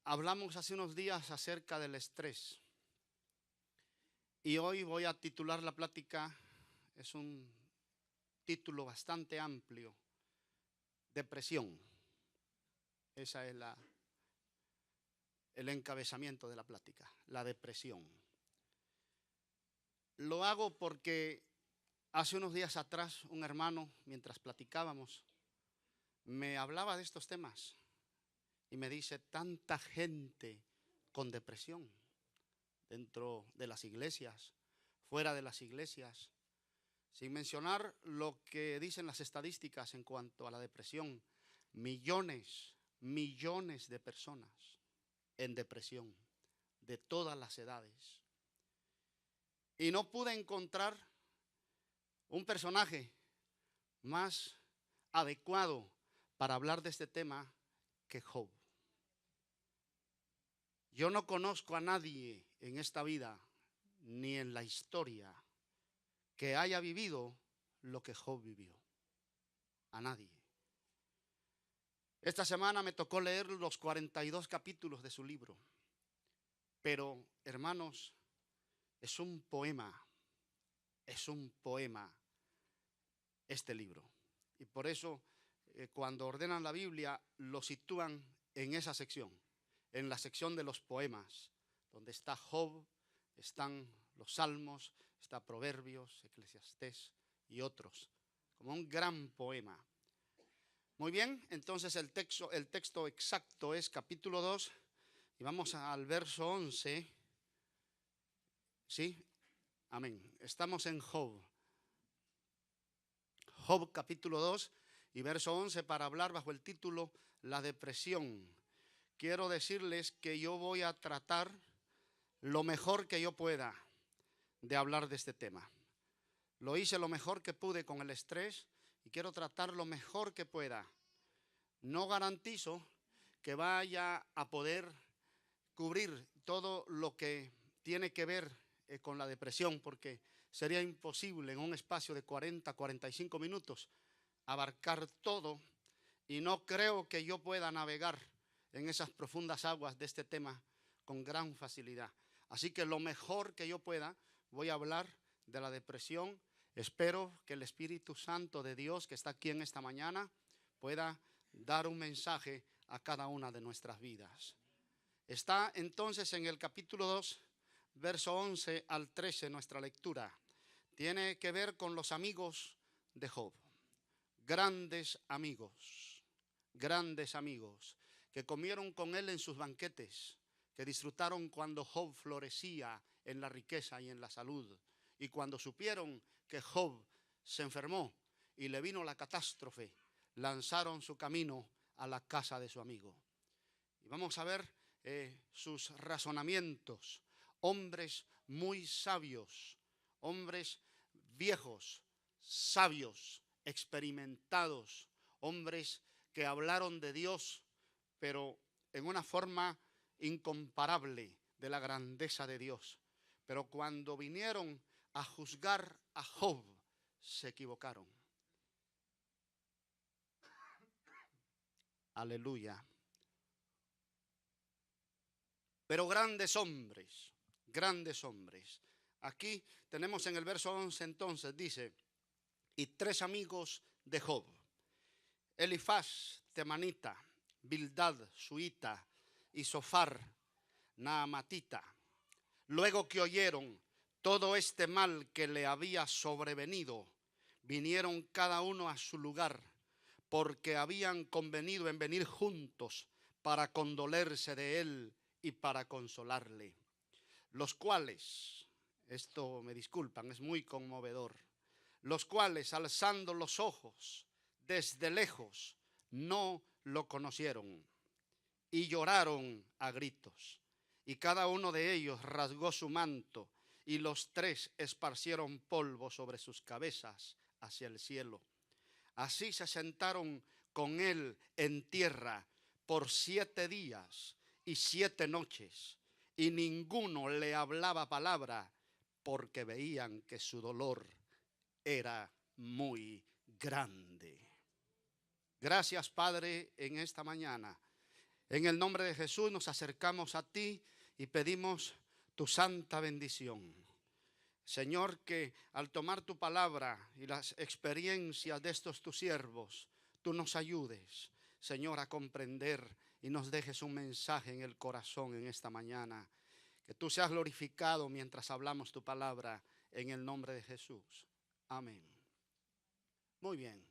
Hablamos hace unos días acerca del estrés y hoy voy a titular la plática, es un título bastante amplio, depresión. Esa es el encabezamiento de la plática, la depresión. Lo hago porque hace unos días atrás un hermano, mientras platicábamos, me hablaba de estos temas y me dice, tanta gente con depresión dentro de las iglesias, fuera de las iglesias, sin mencionar lo que dicen las estadísticas en cuanto a la depresión, millones de personas en depresión, de todas las edades. Y no pude encontrar un personaje más adecuado para hablar de este tema que Job. Yo no conozco a nadie en esta vida, ni en la historia, que haya vivido lo que Job vivió. A nadie. Esta semana me tocó leer los 42 capítulos de su libro. Pero, hermanos, es un poema este libro. Y por eso, cuando ordenan la Biblia, lo sitúan en esa sección, en la sección de los poemas, donde está Job, están los Salmos, está Proverbios, Eclesiastés y otros, como un gran poema. Muy bien, entonces el texto exacto es capítulo 2 y vamos al verso 11. ¿Sí? Amén. Estamos en Job. Job capítulo 2 y verso 11 para hablar bajo el título La depresión. Quiero decirles que yo voy a tratar lo mejor que yo pueda de hablar de este tema. Lo hice lo mejor que pude con el estrés y quiero tratar lo mejor que pueda. No garantizo que vaya a poder cubrir todo lo que tiene que ver con la depresión, porque sería imposible en un espacio de 45 minutos abarcar todo y no creo que yo pueda navegar en esas profundas aguas de este tema con gran facilidad. Así que lo mejor que yo pueda voy a hablar de la depresión. Espero que el Espíritu Santo de Dios que está aquí en esta mañana pueda dar un mensaje a cada una de nuestras vidas. Está entonces en el capítulo 2, verso 11 al 13, nuestra lectura. Tiene que ver con los amigos de Job. Grandes amigos que comieron con él en sus banquetes, que disfrutaron cuando Job florecía en la riqueza y en la salud, y cuando supieron que Job se enfermó y le vino la catástrofe, lanzaron su camino a la casa de su amigo. Y vamos a ver sus razonamientos. Hombres muy sabios, hombres viejos, sabios, experimentados, hombres que hablaron de Dios, pero en una forma incomparable de la grandeza de Dios. Pero cuando vinieron a juzgar a Job, se equivocaron. Aleluya. Pero grandes hombres. Aquí tenemos en el verso 11 entonces, dice, y 3 amigos de Job, Elifaz temanita, Bildad suita y Sofar naamatita. Luego que oyeron todo este mal que le había sobrevenido, vinieron cada uno a su lugar, porque habían convenido en venir juntos para condolerse de él y para consolarle. Los cuales, esto me disculpan, es muy conmovedor, los cuales alzando los ojos desde lejos no lo conocieron y lloraron a gritos. Y cada uno de ellos rasgó su manto y los 3 esparcieron polvo sobre sus cabezas hacia el cielo. Así se sentaron con él en tierra por 7 días y 7 noches, y ninguno le hablaba palabra, porque veían que su dolor era muy grande. Gracias, Padre, en esta mañana. En el nombre de Jesús nos acercamos a ti y pedimos tu santa bendición. Señor, que al tomar tu palabra y las experiencias de estos tus siervos, tú nos ayudes, Señor, a comprender y nos dejes un mensaje en el corazón en esta mañana. Que tú seas glorificado mientras hablamos tu palabra en el nombre de Jesús. Amén. Muy bien.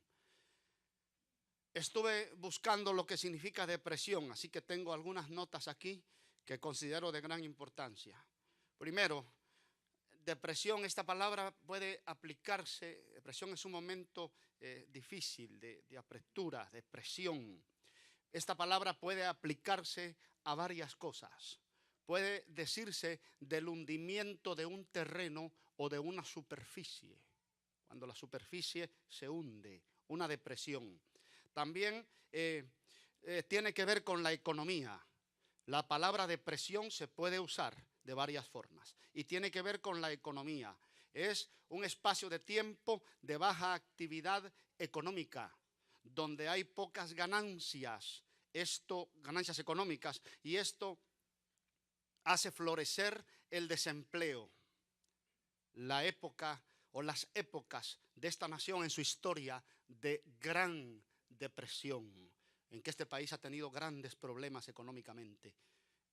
Estuve buscando lo que significa depresión, así que tengo algunas notas aquí que considero de gran importancia. Primero, depresión, esta palabra puede aplicarse, depresión es un momento difícil de apretura, de presión. Esta palabra puede aplicarse a varias cosas. Puede decirse del hundimiento de un terreno o de una superficie, cuando la superficie se hunde, una depresión. También tiene que ver con la economía. La palabra depresión se puede usar de varias formas y tiene que ver con la economía. Es un espacio de tiempo de baja actividad económica, donde hay pocas ganancias, ganancias económicas, y esto hace florecer el desempleo. La época o las épocas de esta nación en su historia de gran depresión, en que este país ha tenido grandes problemas económicamente.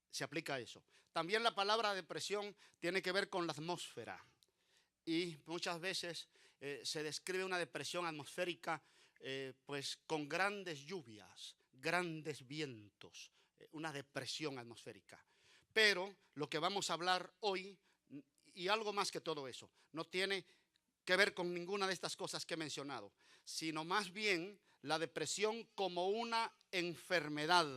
Se aplica a eso. También la palabra depresión tiene que ver con la atmósfera. Y muchas veces se describe una depresión atmosférica pues con grandes lluvias, grandes vientos, una depresión atmosférica. Pero lo que vamos a hablar hoy, y algo más que todo eso, no tiene que ver con ninguna de estas cosas que he mencionado, sino más bien la depresión como una enfermedad,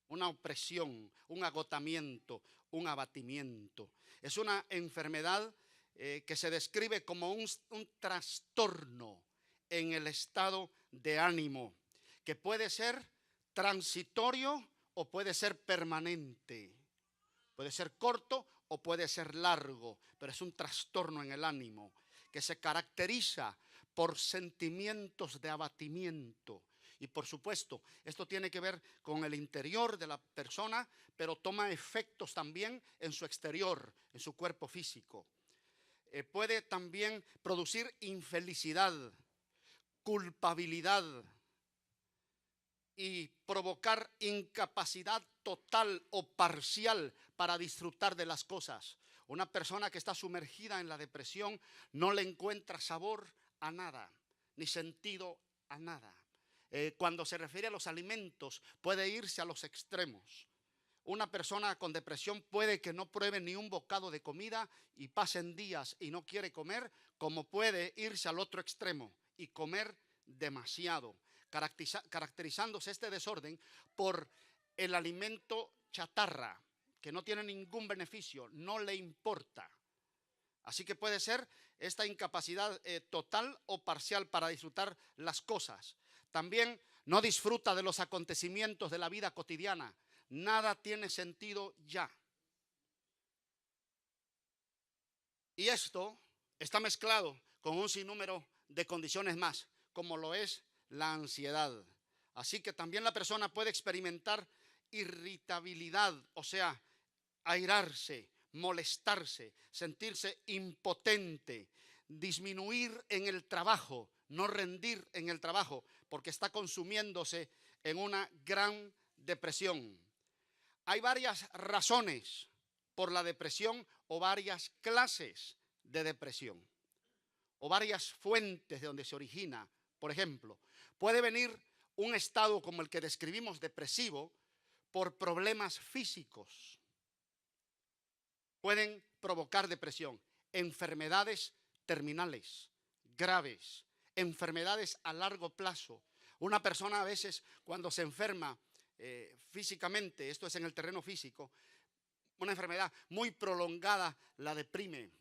una opresión, un agotamiento, un abatimiento. Es una enfermedad que se describe como un trastorno en el estado de ánimo, que puede ser transitorio o puede ser permanente. Puede ser corto o puede ser largo, pero es un trastorno en el ánimo que se caracteriza por sentimientos de abatimiento. Y por supuesto, esto tiene que ver con el interior de la persona, pero toma efectos también en su exterior, en su cuerpo físico. Puede también producir infelicidad, culpabilidad y provocar incapacidad total o parcial para disfrutar de las cosas. Una persona que está sumergida en la depresión no le encuentra sabor a nada, ni sentido a nada. Cuando se refiere a los alimentos, puede irse a los extremos. Una persona con depresión puede que no pruebe ni un bocado de comida y pasen días y no quiere comer, como puede irse al otro extremo y comer demasiado, caracterizándose este desorden por el alimento chatarra, que no tiene ningún beneficio, no le importa. Así que puede ser esta incapacidad total o parcial para disfrutar las cosas. También no disfruta de los acontecimientos de la vida cotidiana. Nada tiene sentido ya. Y esto está mezclado con un sinnúmero de condiciones más, como lo es la ansiedad. Así que también la persona puede experimentar irritabilidad, o sea, airarse, molestarse, sentirse impotente, disminuir en el trabajo, no rendir en el trabajo, porque está consumiéndose en una gran depresión. Hay varias razones por la depresión o varias clases de depresión o varias fuentes de donde se origina. Por ejemplo, puede venir un estado como el que describimos depresivo por problemas físicos. Pueden provocar depresión, enfermedades terminales, graves, enfermedades a largo plazo. Una persona a veces cuando se enferma físicamente, esto es en el terreno físico, una enfermedad muy prolongada la deprime.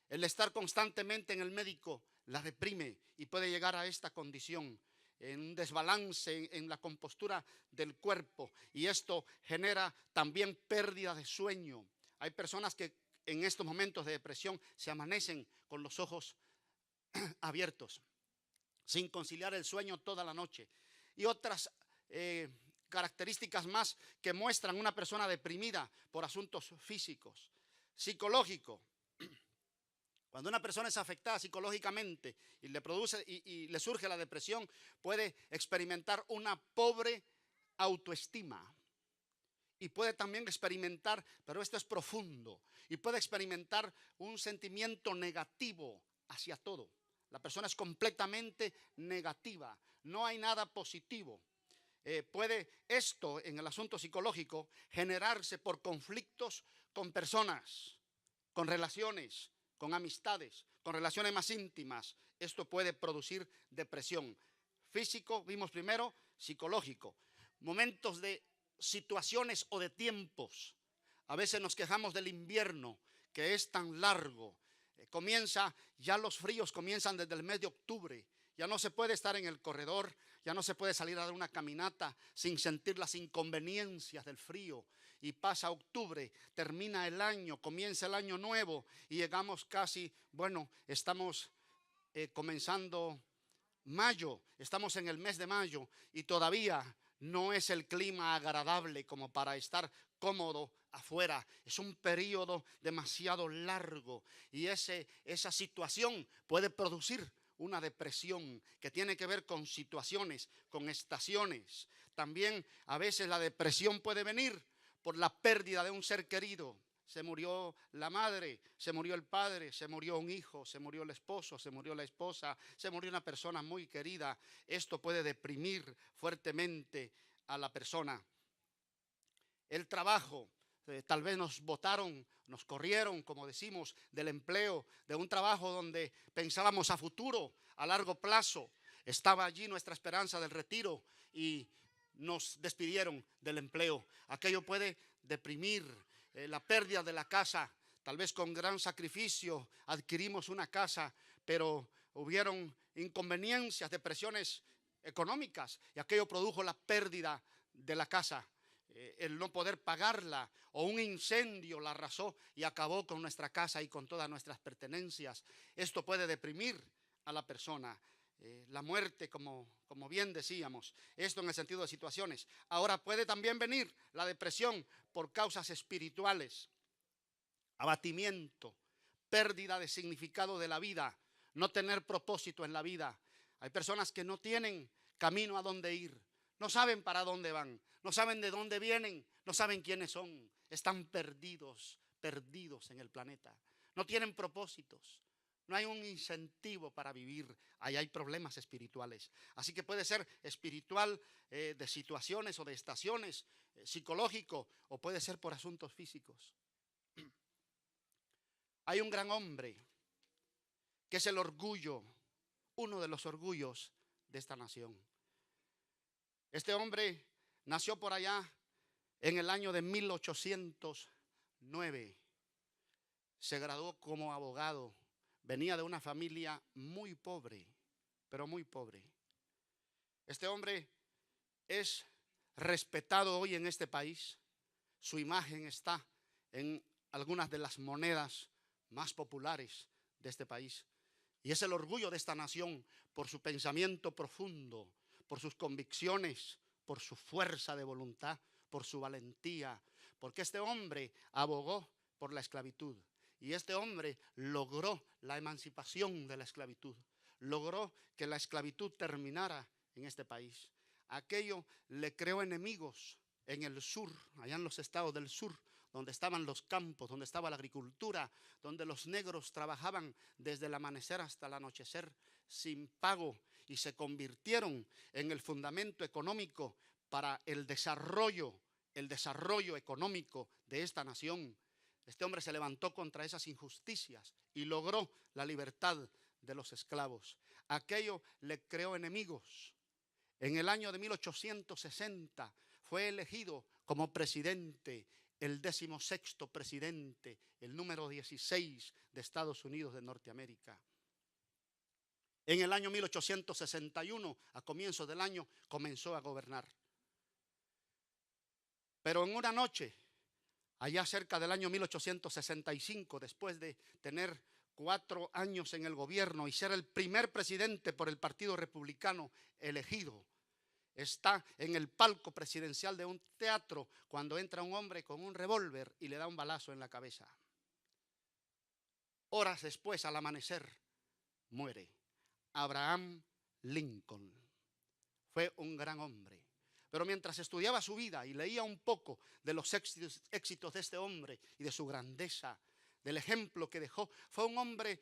El estar constantemente en el médico la deprime y puede llegar a esta condición, en un desbalance en la compostura del cuerpo, y esto genera también pérdida de sueño. Hay personas que en estos momentos de depresión se amanecen con los ojos abiertos, sin conciliar el sueño toda la noche. Y otras características más que muestran una persona deprimida por asuntos físicos. Psicológico. Cuando una persona es afectada psicológicamente y le surge la depresión, puede experimentar una pobre autoestima. Y puede también experimentar, pero esto es profundo, y puede experimentar un sentimiento negativo hacia todo. La persona es completamente negativa, no hay nada positivo. Puede esto en el asunto psicológico generarse por conflictos con personas, con relaciones, con amistades, con relaciones más íntimas. Esto puede producir depresión. Físico, vimos primero, psicológico. Momentos de situaciones o de tiempos. A veces nos quejamos del invierno, que es tan largo. Ya los fríos comienzan desde el mes de octubre. Ya no se puede estar en el corredor, ya no se puede salir a dar una caminata sin sentir las inconveniencias del frío. Y pasa octubre, termina el año, comienza el año nuevo y llegamos casi, estamos comenzando mayo, estamos en el mes de mayo y todavía no es el clima agradable como para estar cómodo afuera. Es un periodo demasiado largo y esa situación puede producir una depresión que tiene que ver con situaciones, con estaciones. También a veces la depresión puede venir por la pérdida de un ser querido. Se murió la madre, se murió el padre, se murió un hijo, se murió el esposo, se murió la esposa, se murió una persona muy querida. Esto puede deprimir fuertemente a la persona. El trabajo, tal vez nos botaron, nos corrieron, como decimos, del empleo, de un trabajo donde pensábamos a futuro, a largo plazo. Estaba allí nuestra esperanza del retiro y nos despidieron del empleo. Aquello puede deprimir. La pérdida de la casa, tal vez con gran sacrificio adquirimos una casa, pero hubieron inconveniencias, depresiones económicas y aquello produjo la pérdida de la casa. El no poder pagarla o un incendio la arrasó y acabó con nuestra casa y con todas nuestras pertenencias. Esto puede deprimir a la persona. La muerte, como bien decíamos, esto en el sentido de situaciones. Ahora puede también venir la depresión por causas espirituales, abatimiento, pérdida de significado de la vida, no tener propósito en la vida. Hay personas que no tienen camino a dónde ir, no saben para dónde van, no saben de dónde vienen, no saben quiénes son, están perdidos en el planeta, no tienen propósitos. No hay un incentivo para vivir. Ahí hay problemas espirituales. Así que puede ser espiritual de situaciones o de estaciones, psicológico, o puede ser por asuntos físicos. Hay un gran hombre que es el orgullo, uno de los orgullos de esta nación. Este hombre nació por allá en el año de 1809. Se graduó como abogado. Venía de una familia muy pobre, pero muy pobre. Este hombre es respetado hoy en este país. Su imagen está en algunas de las monedas más populares de este país. Y es el orgullo de esta nación por su pensamiento profundo, por sus convicciones, por su fuerza de voluntad, por su valentía. Porque este hombre abogó por la esclavitud. Y este hombre logró la emancipación de la esclavitud. Logró que la esclavitud terminara en este país. Aquello le creó enemigos en el sur, allá en los estados del sur, donde estaban los campos, donde estaba la agricultura, donde los negros trabajaban desde el amanecer hasta el anochecer sin pago y se convirtieron en el fundamento económico para el desarrollo económico de esta nación. Este hombre se levantó contra esas injusticias y logró la libertad de los esclavos. Aquello le creó enemigos. En el año de 1860 fue elegido como presidente, el 16º presidente, el número 16 de Estados Unidos de Norteamérica. En el año 1861, a comienzos del año, comenzó a gobernar. Pero en una noche, allá cerca del año 1865, después de tener 4 años en el gobierno y ser el primer presidente por el Partido Republicano elegido, está en el palco presidencial de un teatro cuando entra un hombre con un revólver y le da un balazo en la cabeza. Horas después, al amanecer, muere. Abraham Lincoln fue un gran hombre. Pero mientras estudiaba su vida y leía un poco de los éxitos de este hombre y de su grandeza, del ejemplo que dejó, fue un hombre,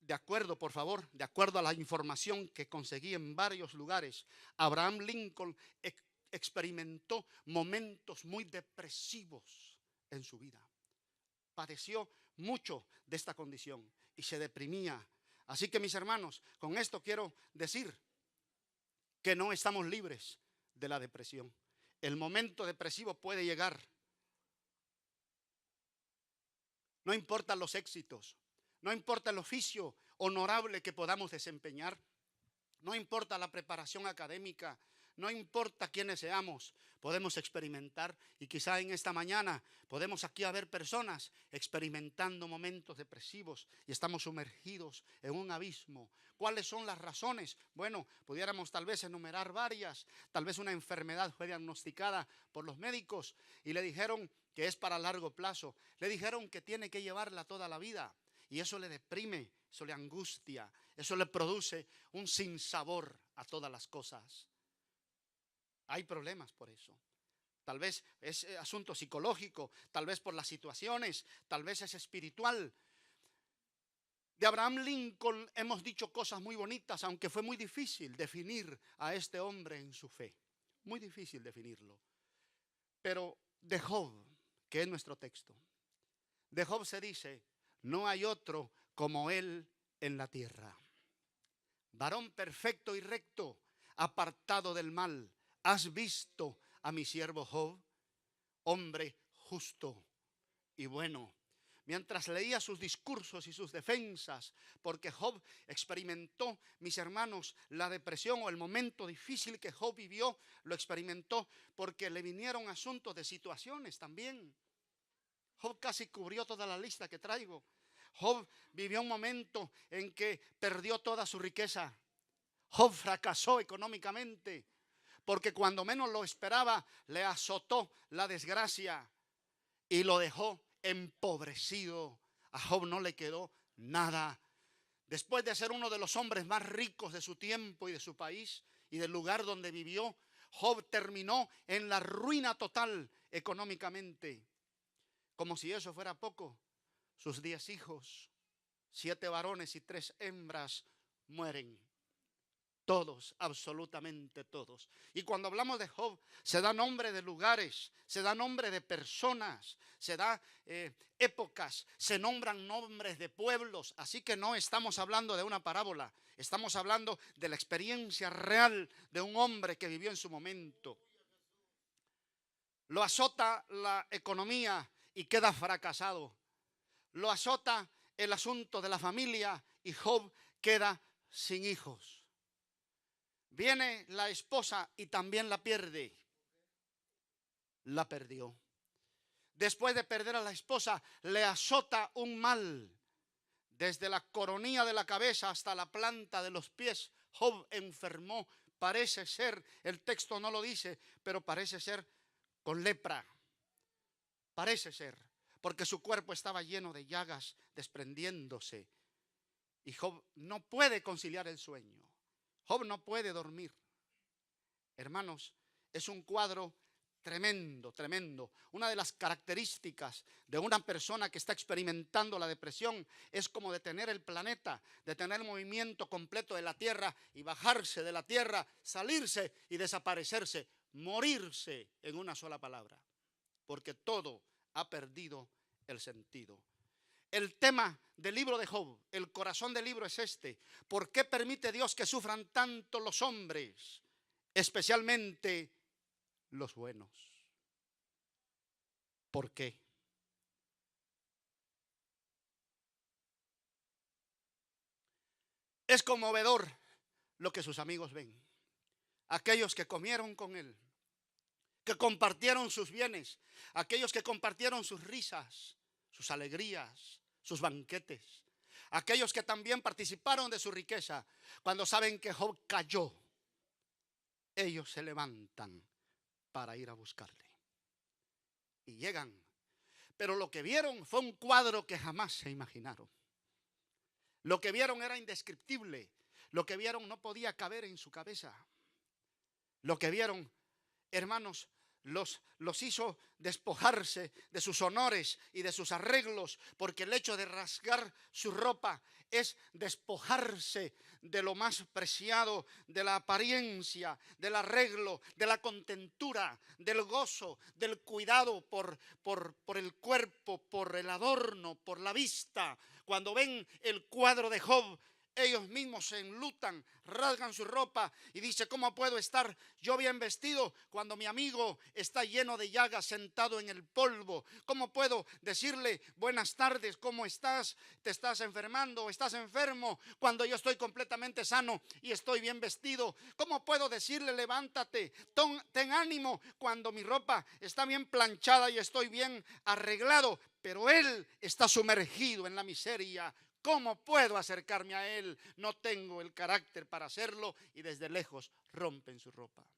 de acuerdo, por favor, de acuerdo a la información que conseguí en varios lugares, Abraham Lincoln experimentó momentos muy depresivos en su vida. Padeció mucho de esta condición y se deprimía. Así que, mis hermanos, con esto quiero decir que no estamos libres de la depresión. El momento depresivo puede llegar. No importan los éxitos, no importa el oficio honorable que podamos desempeñar, no importa la preparación académica, no importa quiénes seamos, podemos experimentar, y quizá en esta mañana podemos aquí haber personas experimentando momentos depresivos y estamos sumergidos en un abismo. ¿Cuáles son las razones? Bueno, pudiéramos tal vez enumerar varias. Tal vez una enfermedad fue diagnosticada por los médicos y le dijeron que es para largo plazo. Le dijeron que tiene que llevarla toda la vida y eso le deprime, eso le angustia, eso le produce un sinsabor a todas las cosas. Hay problemas por eso. Tal vez es asunto psicológico, tal vez por las situaciones, tal vez es espiritual. De Abraham Lincoln hemos dicho cosas muy bonitas, aunque fue muy difícil definir a este hombre en su fe. Muy difícil definirlo. Pero de Job, que es nuestro texto, de Job se dice: no hay otro como él en la tierra. Varón perfecto y recto, apartado del mal. ¿Has visto a mi siervo Job? Hombre justo y bueno. Mientras leía sus discursos y sus defensas, porque Job experimentó, mis hermanos, la depresión o el momento difícil que Job vivió, lo experimentó porque le vinieron asuntos de situaciones también. Job casi cubrió toda la lista que traigo. Job vivió un momento en que perdió toda su riqueza. Job fracasó económicamente porque cuando menos lo esperaba le azotó la desgracia y lo dejó empobrecido. A Job no le quedó nada. Después de ser uno de los hombres más ricos de su tiempo y de su país y del lugar donde vivió, Job terminó en la ruina total económicamente. Como si eso fuera poco, sus 10 hijos, 7 varones y 3 hembras, mueren. Todos, absolutamente todos. Y cuando hablamos de Job, se da nombre de lugares, se da nombre de personas, se da épocas, se nombran nombres de pueblos. Así que no estamos hablando de una parábola, estamos hablando de la experiencia real de un hombre que vivió en su momento. Lo azota la economía y queda fracasado. Lo azota el asunto de la familia y Job queda sin hijos. Viene la esposa y también la pierde. La perdió. Después de perder a la esposa, le azota un mal. Desde la coronilla de la cabeza hasta la planta de los pies, Job enfermó. Parece ser, el texto no lo dice, pero parece ser con lepra. Parece ser, porque su cuerpo estaba lleno de llagas desprendiéndose. Y Job no puede conciliar el sueño. Job no puede dormir. Hermanos, es un cuadro tremendo, tremendo. Una de las características de una persona que está experimentando la depresión es como detener el planeta, detener el movimiento completo de la tierra y bajarse de la tierra, salirse y desaparecerse, morirse en una sola palabra, porque todo ha perdido el sentido. El tema del libro de Job, el corazón del libro es este: ¿por qué permite Dios que sufran tanto los hombres, especialmente los buenos? ¿Por qué? Es conmovedor lo que sus amigos ven. Aquellos que comieron con él, que compartieron sus bienes, aquellos que compartieron sus risas, sus alegrías, sus banquetes, aquellos que también participaron de su riqueza, cuando saben que Job cayó, ellos se levantan para ir a buscarle. Y llegan. Pero lo que vieron fue un cuadro que jamás se imaginaron. Lo que vieron era indescriptible. Lo que vieron no podía caber en su cabeza. Lo que vieron, hermanos, los hizo despojarse de sus honores y de sus arreglos, porque el hecho de rasgar su ropa es despojarse de lo más preciado, de la apariencia, del arreglo, de la contentura, del gozo, del cuidado por el cuerpo, por el adorno, por la vista. Cuando ven el cuadro de Job, ellos mismos se enlutan, rasgan su ropa y dice: ¿cómo puedo estar yo bien vestido cuando mi amigo está lleno de llagas, sentado en el polvo? ¿Cómo puedo decirle buenas tardes, cómo estás? ¿Te estás enfermando o estás enfermo cuando yo estoy completamente sano y estoy bien vestido? ¿Cómo puedo decirle levántate, ten ánimo cuando mi ropa está bien planchada y estoy bien arreglado, pero él está sumergido en la miseria? ¿Cómo puedo acercarme a él? No tengo el carácter para hacerlo. Y desde lejos rompen su ropa.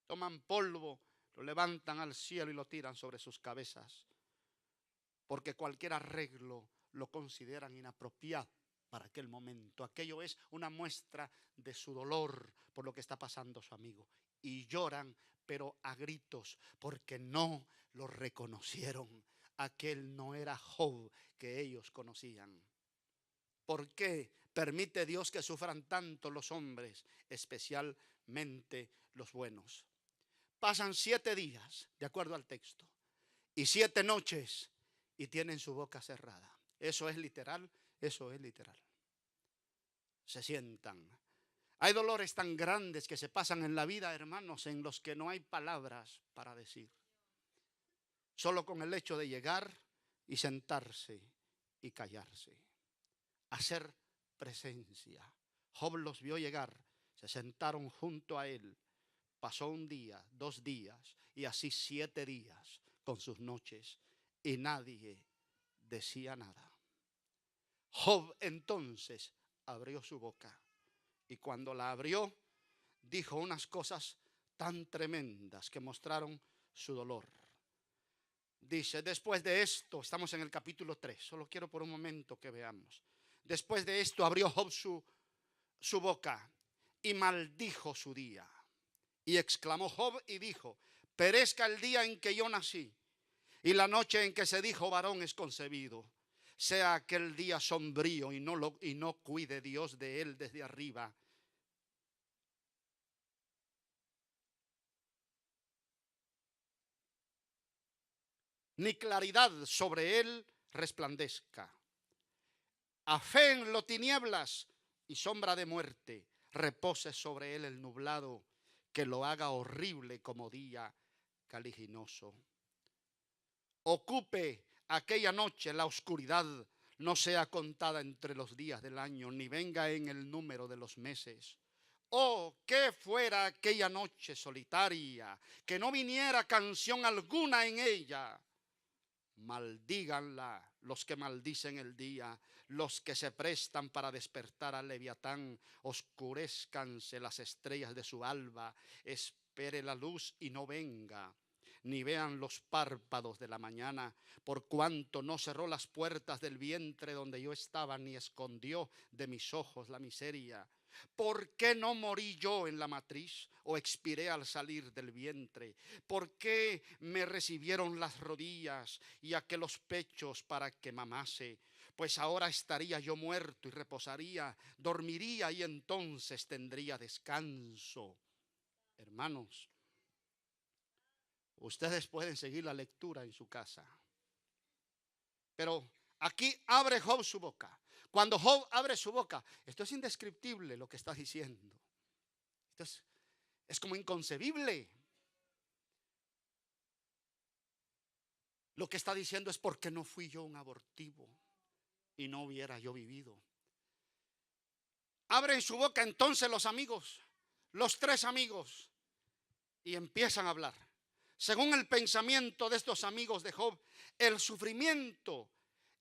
Toman polvo, lo levantan al cielo y lo tiran sobre sus cabezas. Porque cualquier arreglo lo consideran inapropiado para aquel momento. Aquello es una muestra de su dolor por lo que está pasando su amigo. Y lloran, pero a gritos, porque no lo reconocieron. Aquel no era Job que ellos conocían. ¿Por qué permite Dios que sufran tanto los hombres, especialmente los buenos? Pasan 7 días, de acuerdo al texto, y 7 noches, y tienen su boca cerrada. Eso es literal, eso es literal. Se sientan. Hay dolores tan grandes que se pasan en la vida, hermanos, en los que no hay palabras para decir. Solo con el hecho de llegar y sentarse y callarse. Hacer presencia. Job los vio llegar, se sentaron junto a él. Pasó 1 día, 2 días y así 7 días con sus noches y nadie decía nada. Job entonces abrió su boca y cuando la abrió dijo unas cosas tan tremendas que mostraron su dolor. Dice: después de esto, estamos en el capítulo 3, solo quiero por un momento que veamos. Después de esto abrió Job su boca y maldijo su día. Y exclamó Job y dijo: perezca el día en que yo nací y la noche en que se dijo varón es concebido. Sea aquel día sombrío y no cuide Dios de él desde arriba. Ni claridad sobre él resplandezca. Afén tinieblas y sombra de muerte. Repose sobre él el nublado, que lo haga horrible como día caliginoso. Ocupe aquella noche la oscuridad, no sea contada entre los días del año, ni venga en el número de los meses. Oh, que fuera aquella noche solitaria, que no viniera canción alguna en ella. Maldíganla los que maldicen el día, los que se prestan para despertar al Leviatán. Oscurezcanse las estrellas de su alba, espere la luz y no venga, ni vean los párpados de la mañana, por cuanto no cerró las puertas del vientre donde yo estaba, ni escondió de mis ojos la miseria. ¿Por qué no morí yo en la matriz o expiré al salir del vientre? ¿Por qué me recibieron las rodillas y aquellos pechos para que mamase? Pues ahora estaría yo muerto y reposaría, dormiría y entonces tendría descanso. Hermanos, ustedes pueden seguir la lectura en su casa, pero aquí abre Job su boca. Cuando Job abre su boca, esto es indescriptible lo que está diciendo. Esto es como inconcebible. Lo que está diciendo es: porque no fui yo un abortivo y no hubiera yo vivido. Abren su boca entonces los amigos, los 3 amigos, y empiezan a hablar. Según el pensamiento de estos amigos de Job, el sufrimiento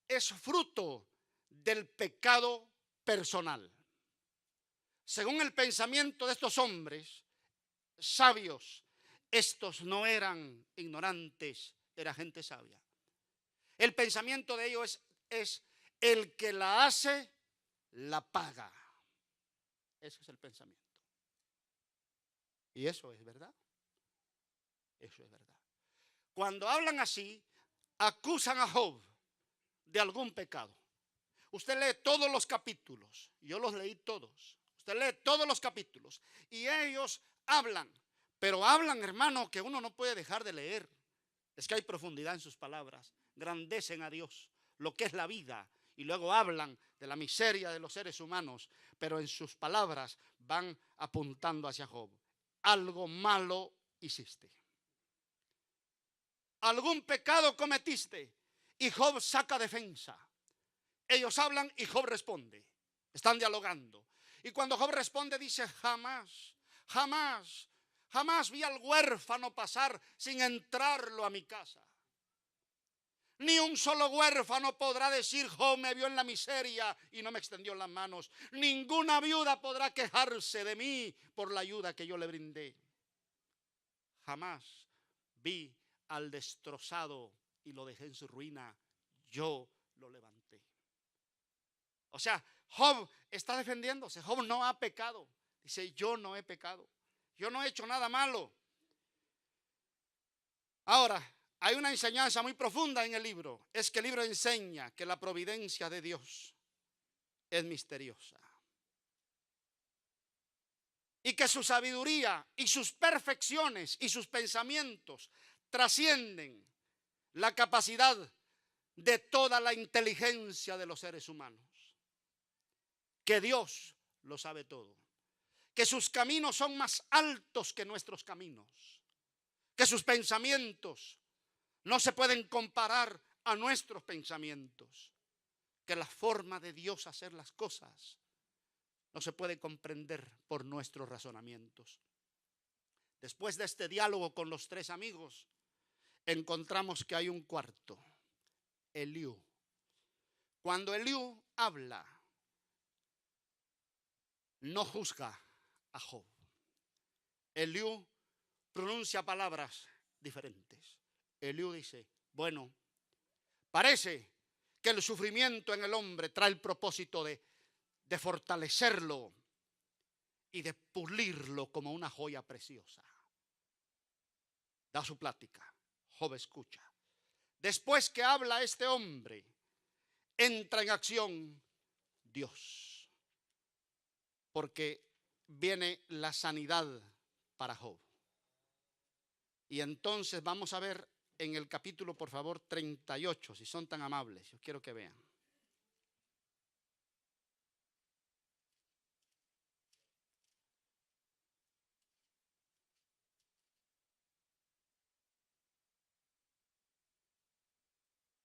es fruto del pecado personal. Según el pensamiento de estos hombres, sabios. Estos no eran ignorantes, era gente sabia. El pensamiento de ellos es el que la hace, la paga. Ese es el pensamiento. Y eso es verdad. Eso es verdad. Cuando hablan así, acusan a Job de algún pecado. Usted lee todos los capítulos. Yo los leí todos. Usted lee todos los capítulos. Y ellos hablan. Pero hablan, hermano, que uno no puede dejar de leer. Es que hay profundidad en sus palabras. Grandecen a Dios, lo que es la vida. Y luego hablan de la miseria de los seres humanos. Pero en sus palabras van apuntando hacia Job. Algo malo hiciste. Algún pecado cometiste. Y Job saca defensa. Ellos hablan y Job responde. Están dialogando. Y cuando Job responde dice, jamás, jamás, jamás vi al huérfano pasar sin entrarlo a mi casa. Ni un solo huérfano podrá decir, Job me vio en la miseria y no me extendió las manos. Ninguna viuda podrá quejarse de mí por la ayuda que yo le brindé. Jamás vi al destrozado y lo dejé en su ruina. Yo lo levanté. O sea, Job está defendiéndose. Job no ha pecado. Dice, yo no he pecado. Yo no he hecho nada malo. Ahora, hay una enseñanza muy profunda en el libro. Es que el libro enseña que la providencia de Dios es misteriosa. Y que su sabiduría y sus perfecciones y sus pensamientos trascienden la capacidad de toda la inteligencia de los seres humanos. Que Dios lo sabe todo. Que sus caminos son más altos que nuestros caminos. Que sus pensamientos no se pueden comparar a nuestros pensamientos. Que la forma de Dios hacer las cosas no se puede comprender por nuestros razonamientos. Después de este diálogo con los tres amigos, encontramos que hay un cuarto, Eliú. Cuando Eliú habla, no juzga a Job. Eliú pronuncia palabras diferentes. Eliú dice, bueno, parece que el sufrimiento en el hombre trae el propósito de fortalecerlo y de pulirlo como una joya preciosa. Da su plática. Job escucha. Después que habla este hombre, entra en acción Dios. Porque viene la sanidad para Job. Y entonces vamos a ver en el capítulo, por favor, 38, si son tan amables. Yo quiero que vean.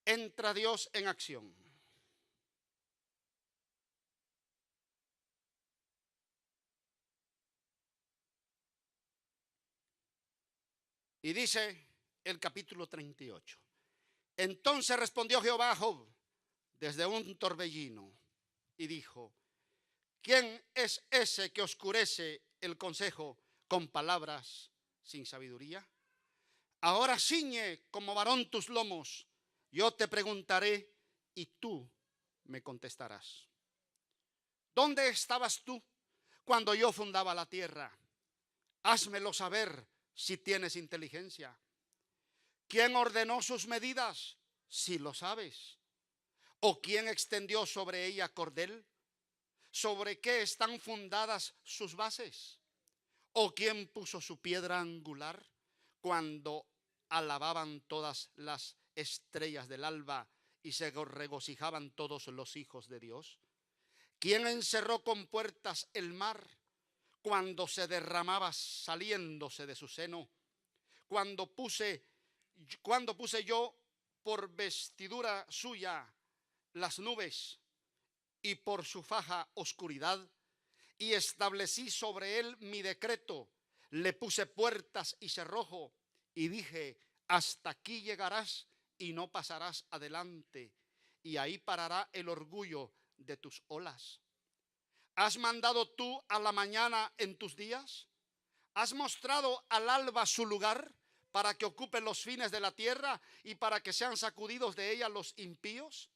Entra Dios en acción. Y dice el capítulo 38. Entonces respondió Jehová a Job desde un torbellino y dijo, ¿quién es ese que oscurece el consejo con palabras sin sabiduría? Ahora ciñe como varón tus lomos, yo te preguntaré y tú me contestarás. ¿Dónde estabas tú cuando yo fundaba la tierra? Házmelo saber si tienes inteligencia. ¿Quién ordenó sus medidas? Si lo sabes. ¿O quién extendió sobre ella cordel? ¿Sobre qué están fundadas sus bases? ¿O quién puso su piedra angular cuando alababan todas las estrellas del alba y se regocijaban todos los hijos de Dios? ¿Quién encerró con puertas el mar cuando se derramaba saliéndose de su seno? Cuando puse yo por vestidura suya las nubes y por su faja oscuridad, y establecí sobre él mi decreto, le puse puertas y cerrojo, y dije, hasta aquí llegarás y no pasarás adelante, y ahí parará el orgullo de tus olas. ¿Has mandado tú a la mañana en tus días? Has mostrado al alba su lugar para que ocupe los fines de la tierra y para que sean sacudidos de ella los impíos.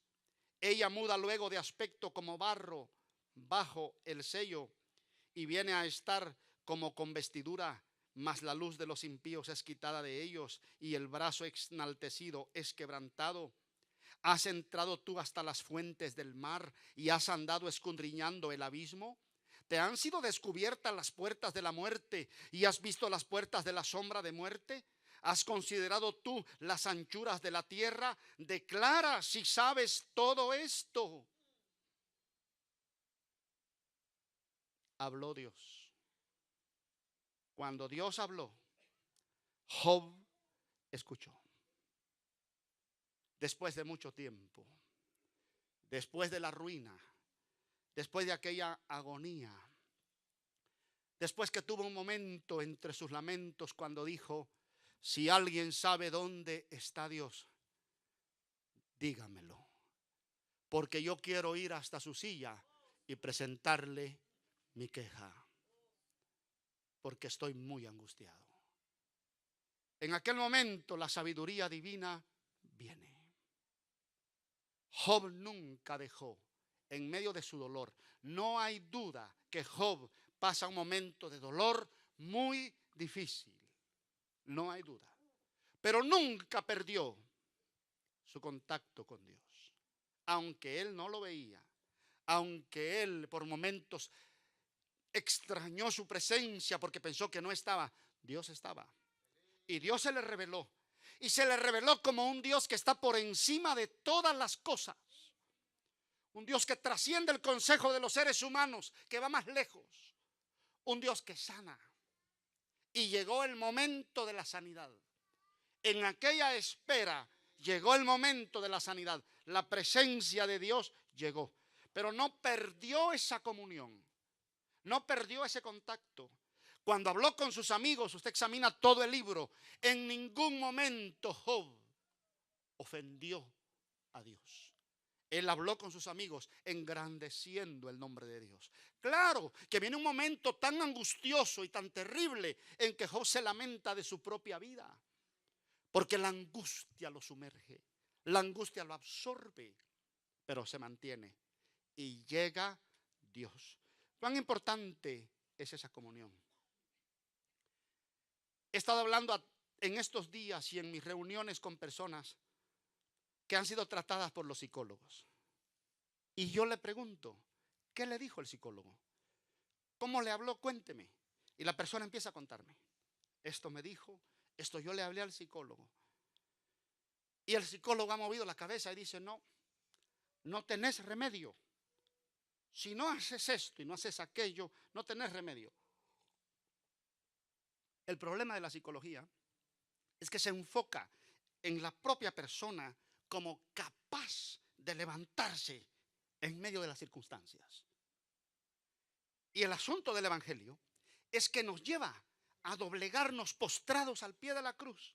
Ella muda luego de aspecto como barro bajo el sello y viene a estar como con vestidura, mas la luz de los impíos es quitada de ellos y el brazo enaltecido es quebrantado. ¿Has entrado tú hasta las fuentes del mar y has andado escudriñando el abismo? ¿Te han sido descubiertas las puertas de la muerte y has visto las puertas de la sombra de muerte? ¿Has considerado tú las anchuras de la tierra? Declara si sabes todo esto. Habló Dios. Cuando Dios habló, Job escuchó. Después de mucho tiempo, después de la ruina, después de aquella agonía, después que tuvo un momento entre sus lamentos cuando dijo: si alguien sabe dónde está Dios, dígamelo, porque yo quiero ir hasta su silla y presentarle mi queja, porque estoy muy angustiado. En aquel momento la sabiduría divina viene. Job nunca dejó, en medio de su dolor, no hay duda que Job pasa un momento de dolor muy difícil, no hay duda, pero nunca perdió su contacto con Dios, aunque él no lo veía, aunque él por momentos extrañó su presencia porque pensó que no estaba. Dios estaba y Dios se le reveló, y se le reveló como un Dios que está por encima de todas las cosas, un Dios que trasciende el consejo de los seres humanos, que va más lejos, un Dios que sana. Y llegó el momento de la sanidad. En aquella espera llegó el momento de la sanidad. La presencia de Dios llegó, pero no perdió esa comunión, no perdió ese contacto. Cuando habló con sus amigos, usted examina todo el libro, en ningún momento Job ofendió a Dios. Él habló con sus amigos engrandeciendo el nombre de Dios. Claro que viene un momento tan angustioso y tan terrible en que Job se lamenta de su propia vida, porque la angustia lo sumerge, la angustia lo absorbe, pero se mantiene y llega Dios. ¿Cuán importante es esa comunión? He estado hablando en estos días y en mis reuniones con personas que han sido tratadas por los psicólogos. Y yo le pregunto, ¿qué le dijo el psicólogo? ¿Cómo le habló? Cuénteme. Y la persona empieza a contarme. Esto me dijo, esto yo le hablé al psicólogo. Y el psicólogo ha movido la cabeza y dice: no, no tenés remedio. Si no haces esto y no haces aquello, no tenés remedio. El problema de la psicología es que se enfoca en la propia persona como capaz de levantarse en medio de las circunstancias. Y el asunto del evangelio es que nos lleva a doblegarnos postrados al pie de la cruz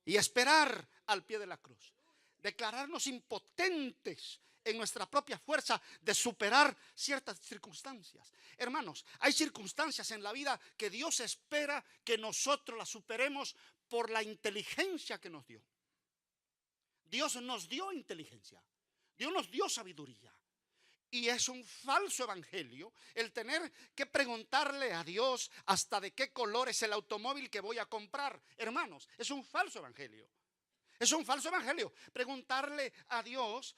y esperar al pie de la cruz, declararnos impotentes en nuestra propia fuerza de superar ciertas circunstancias. Hermanos, hay circunstancias en la vida que Dios espera que nosotros las superemos por la inteligencia que nos dio. Dios nos dio inteligencia, Dios nos dio sabiduría. Y es un falso evangelio el tener que preguntarle a Dios hasta de qué color es el automóvil que voy a comprar. Hermanos, es un falso evangelio. Es un falso evangelio preguntarle a Dios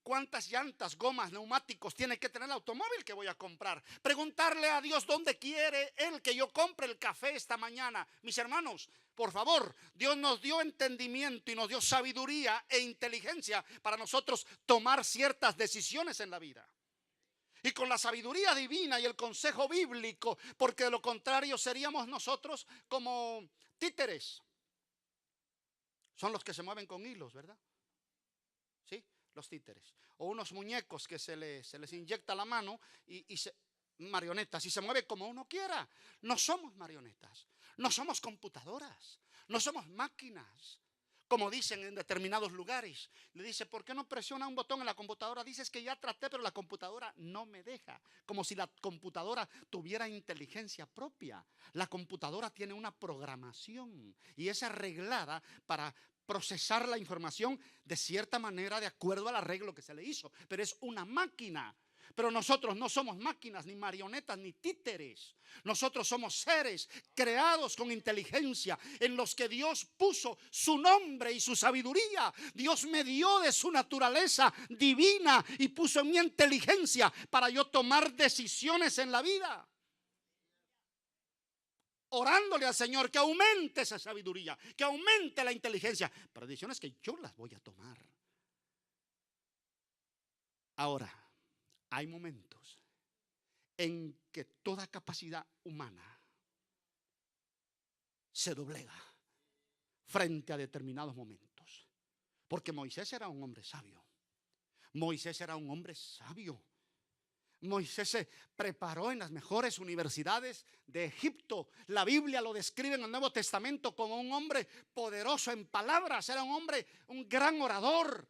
cuántas llantas, gomas, neumáticos tiene que tener el automóvil que voy a comprar. Preguntarle a Dios dónde quiere Él que yo compre el café esta mañana. Mis hermanos, por favor, Dios nos dio entendimiento y nos dio sabiduría e inteligencia para nosotros tomar ciertas decisiones en la vida. Y con la sabiduría divina y el consejo bíblico, porque de lo contrario seríamos nosotros como títeres. Son los que se mueven con hilos, ¿verdad? ¿Sí? Los títeres. O unos muñecos que se les inyecta la mano y marionetas, y se mueve como uno quiera. No somos marionetas, no somos computadoras, no somos máquinas. como dicen en determinados lugares. Le dice, ¿por qué no presiona un botón en la computadora? Dices que ya traté, pero la computadora no me deja. Como si la computadora tuviera inteligencia propia. La computadora tiene una programación y es arreglada para procesar la información de cierta manera de acuerdo al arreglo que se le hizo. Pero es una máquina. Pero nosotros no somos máquinas, ni marionetas, ni títeres. Nosotros somos seres creados con inteligencia, en los que Dios puso su nombre y su sabiduría. Dios me dio de su naturaleza divina y puso en mi inteligencia para yo tomar decisiones en la vida. Orándole al Señor que aumente esa sabiduría, que aumente la inteligencia. Pero decisiones que yo las voy a tomar. Ahora, hay momentos en que toda capacidad humana se doblega frente a determinados momentos. Porque Moisés era un hombre sabio. Moisés era un hombre sabio. Moisés se preparó en las mejores universidades de Egipto. La Biblia lo describe en el Nuevo Testamento como un hombre poderoso en palabras. Era un hombre, un gran orador.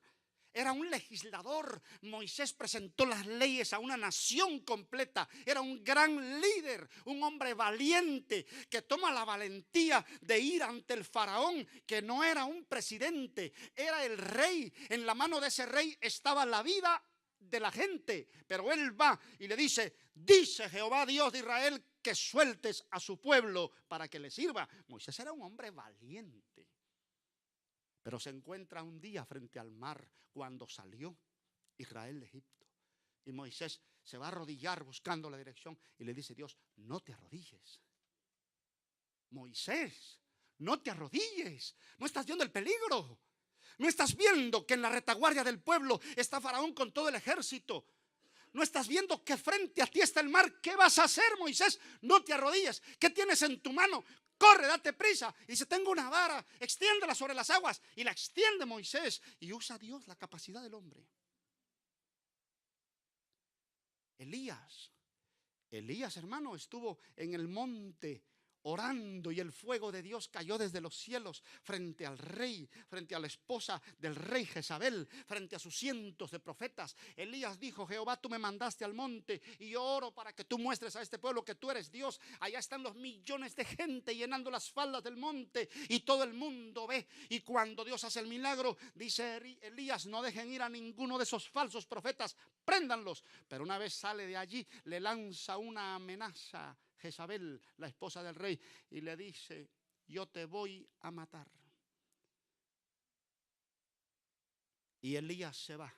Era un legislador. Moisés presentó las leyes a una nación completa. Era un gran líder, un hombre valiente que toma la valentía de ir ante el faraón, que no era un presidente, era el rey. En la mano de ese rey estaba la vida de la gente, pero él va y le dice: dice Jehová Dios de Israel que sueltes a su pueblo para que le sirva. Moisés era un hombre valiente. Pero se encuentra un día frente al mar cuando salió Israel de Egipto. Y Moisés se va a arrodillar buscando la dirección y le dice Dios: no te arrodilles. Moisés, no te arrodilles. No estás viendo el peligro. No estás viendo que en la retaguardia del pueblo está Faraón con todo el ejército. No estás viendo que frente a ti está el mar. ¿Qué vas a hacer, Moisés? No te arrodilles. ¿Qué tienes en tu mano? Corre, date prisa. Y dice: tengo una vara, extiéndela sobre las aguas. Y la extiende Moisés. Y usa Dios la capacidad del hombre. Elías, hermano, estuvo en el monte orando y el fuego de Dios cayó desde los cielos frente al rey, frente a la esposa del rey Jezabel, frente a sus cientos de profetas. Elías dijo: Jehová, tú me mandaste al monte y yo oro para que tú muestres a este pueblo que tú eres Dios. Allá están los millones de gente llenando las faldas del monte y todo el mundo ve. Y cuando Dios hace el milagro, dice Elías: no dejen ir a ninguno de esos falsos profetas, préndanlos. Pero una vez sale de allí, le lanza una amenaza Jezabel, la esposa del rey, y le dice: yo te voy a matar. Y Elías se va.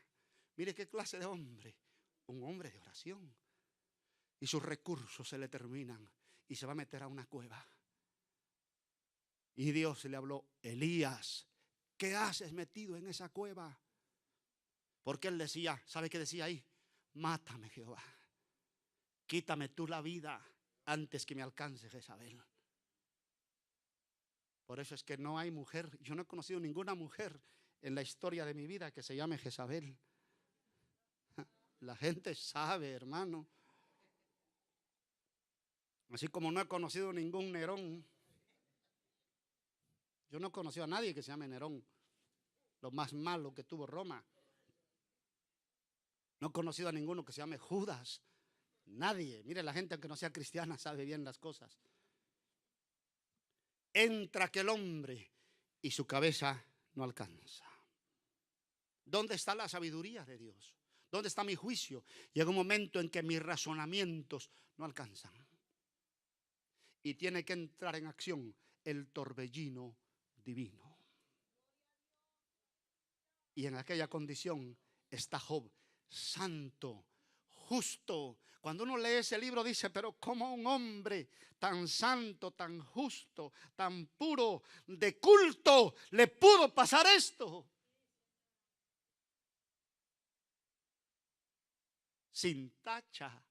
Mire qué clase de hombre, un hombre de oración. Y sus recursos se le terminan y se va a meter a una cueva. Y Dios le habló: Elías, ¿qué haces metido en esa cueva? Porque él decía, ¿sabe qué decía ahí? Mátame, Jehová, quítame tú la vida antes que me alcance Jezabel. Por eso es que no hay mujer, yo no he conocido ninguna mujer en la historia de mi vida que se llame Jezabel. La gente sabe, hermano. Así como no he conocido ningún Nerón. Yo no he conocido a nadie que se llame Nerón, lo más malo que tuvo Roma. No he conocido a ninguno que se llame Judas. Nadie. Mire, la gente, aunque no sea cristiana, sabe bien las cosas. Entra aquel hombre y su cabeza no alcanza. ¿Dónde está la sabiduría de Dios? ¿Dónde está mi juicio? Llega un momento en que mis razonamientos no alcanzan. Y tiene que entrar en acción el torbellino divino. Y en aquella condición está Job, santo, justo. Cuando uno lee ese libro dice: pero ¿cómo un hombre tan santo, tan justo, tan puro, de culto, le pudo pasar esto? Sin tacha.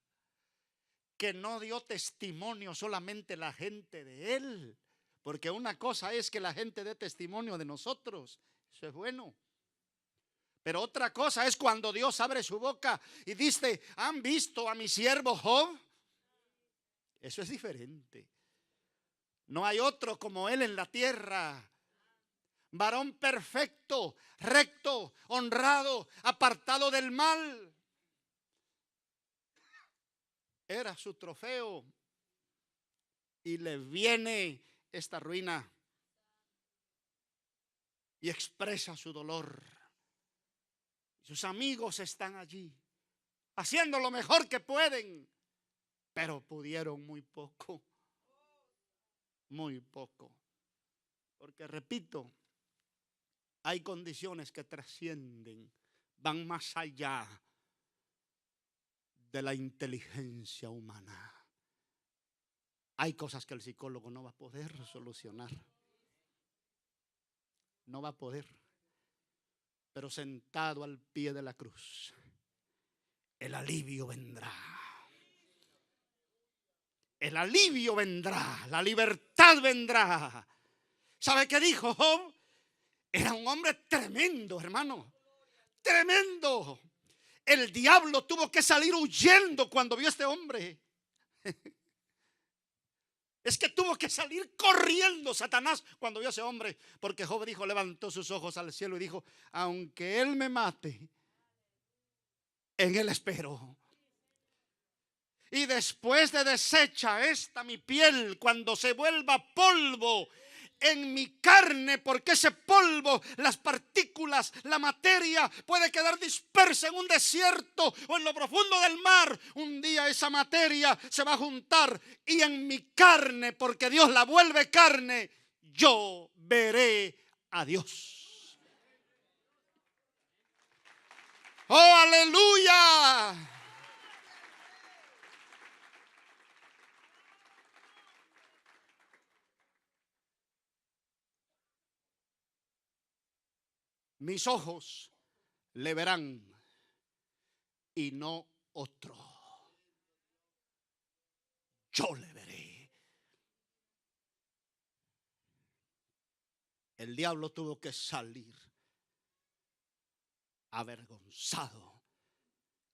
Que no dio testimonio solamente la gente de él. Porque una cosa es que la gente dé testimonio de nosotros. Eso es bueno. Pero otra cosa es cuando Dios abre su boca y dice: ¿han visto a mi siervo Job? Eso es diferente. No hay otro como él en la tierra. varón perfecto, recto, honrado, apartado del mal. Era su trofeo. Y le viene esta ruina y expresa su dolor. Sus amigos están allí haciendo lo mejor que pueden, pero pudieron muy poco. Muy poco. Porque repito, hay condiciones que trascienden, van más allá de la inteligencia humana. Hay cosas que el psicólogo no va a poder solucionar. No va a poder. Pero sentado al pie de la cruz, el alivio vendrá. El alivio vendrá, la libertad vendrá. ¿Sabe qué dijo Job? Era un hombre tremendo, hermano. Tremendo. El diablo tuvo que salir huyendo cuando vio a este hombre. Es que tuvo que salir corriendo Satanás cuando vio a ese hombre. Porque Job dijo, levantó sus ojos al cielo y dijo, aunque él me mate, en él espero. Y después de deshecha esta mi piel, cuando se vuelva polvo en mi carne, porque ese polvo, las partículas, la materia puede quedar dispersa en un desierto o en lo profundo del mar. Un día esa materia se va a juntar y en mi carne, porque Dios la vuelve carne, yo veré a Dios. ¡Oh, aleluya! Mis ojos le verán y no otro. Yo le veré. El diablo tuvo que salir avergonzado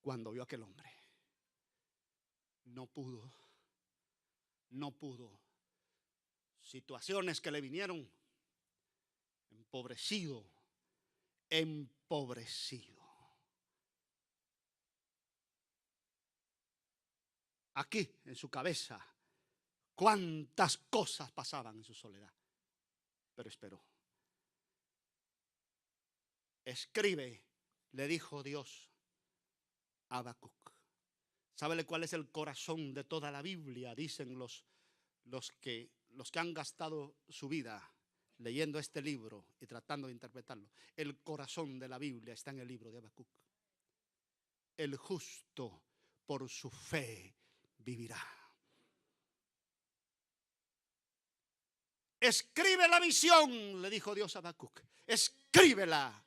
cuando vio a aquel hombre. No pudo. Situaciones que le vinieron. Empobrecido. Aquí en su cabeza, cuántas cosas pasaban en su soledad. Pero esperó. Escribe, le dijo Dios a Habacuc. ¿Sabe cuál es el corazón de toda la Biblia? Dicen los que han gastado su vida leyendo este libro y tratando de interpretarlo. El corazón de la Biblia está en el libro de Habacuc. El justo por su fe vivirá. Escribe la visión, le dijo Dios a Habacuc. Escríbela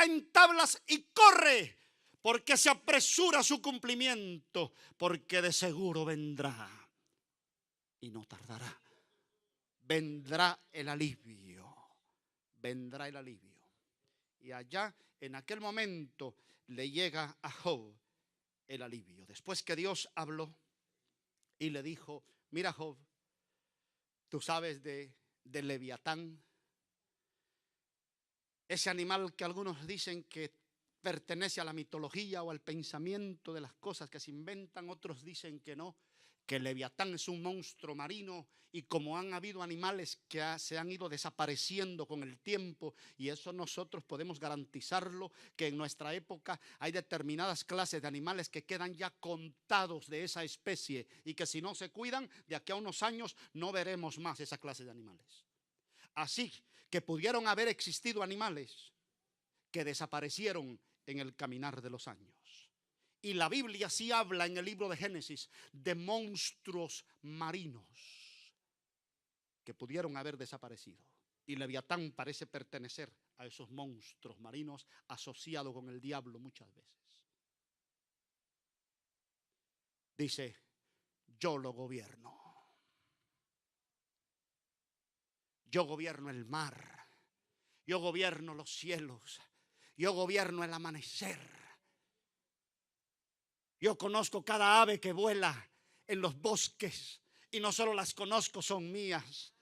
en tablas y corre, porque se apresura su cumplimiento, porque de seguro vendrá y no tardará. Vendrá el alivio. Y allá, en aquel momento, le llega a Job el alivio. Después que Dios habló y le dijo, mira Job, tú sabes de Leviatán, ese animal que algunos dicen que pertenece a la mitología o al pensamiento de las cosas que se inventan, otros dicen que no, que Leviatán es un monstruo marino, y como han habido animales que se han ido desapareciendo con el tiempo, y eso nosotros podemos garantizarlo, que en nuestra época hay determinadas clases de animales que quedan ya contados de esa especie, y que si no se cuidan, de aquí a unos años no veremos más esa clase de animales. Así que pudieron haber existido animales que desaparecieron en el caminar de los años. Y la Biblia sí habla en el libro de Génesis de monstruos marinos que pudieron haber desaparecido. Y Leviatán parece pertenecer a esos monstruos marinos, asociado con el diablo muchas veces. Dice, yo lo gobierno. Yo gobierno el mar. Yo gobierno los cielos. Yo gobierno el amanecer. Yo conozco cada ave que vuela en los bosques, y no solo las conozco, son mías.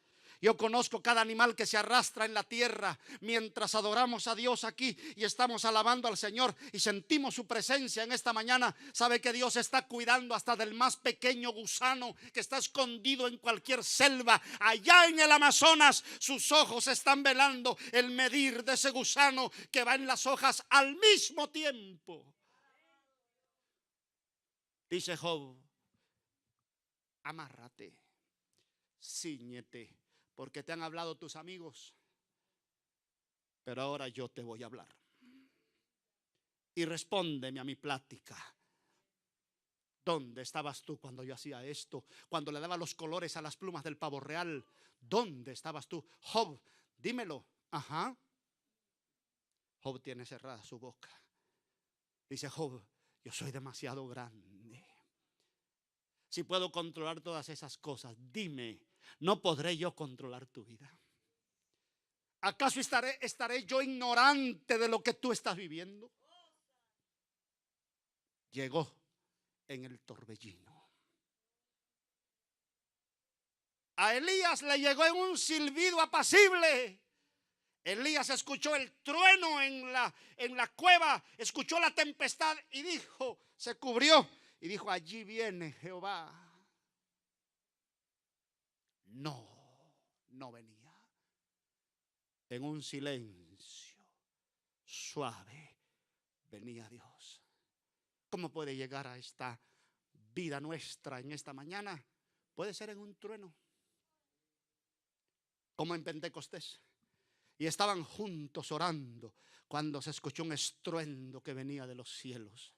Yo conozco cada animal que se arrastra en la tierra mientras adoramos a Dios aquí y estamos alabando al Señor y sentimos su presencia en esta mañana. Sabe que Dios está cuidando hasta del más pequeño gusano que está escondido en cualquier selva. Allá en el Amazonas, sus ojos están velando el medir de ese gusano que va en las hojas al mismo tiempo. Dice Job: amárrate, cíñete, porque te han hablado tus amigos, pero ahora yo te voy a hablar. Y respóndeme a mi plática. ¿Dónde estabas tú cuando yo hacía esto? Cuando le daba los colores a las plumas del pavo real. ¿Dónde estabas tú? Job, dímelo. Ajá. Job tiene cerrada su boca. Dice Job: yo soy demasiado grande. Si puedo controlar todas esas cosas, dime, ¿no podré yo controlar tu vida? ¿Acaso estaré yo ignorante de lo que tú estás viviendo? Llegó en el torbellino. A Elías le llegó en un silbido apacible. Elías escuchó el trueno en la cueva, escuchó la tempestad y dijo, se cubrió y dijo: allí viene Jehová. No venía. En un silencio suave venía Dios. ¿Cómo puede llegar a esta vida nuestra en esta mañana? Puede ser en un trueno, como en Pentecostés. Y estaban juntos orando cuando se escuchó un estruendo que venía de los cielos.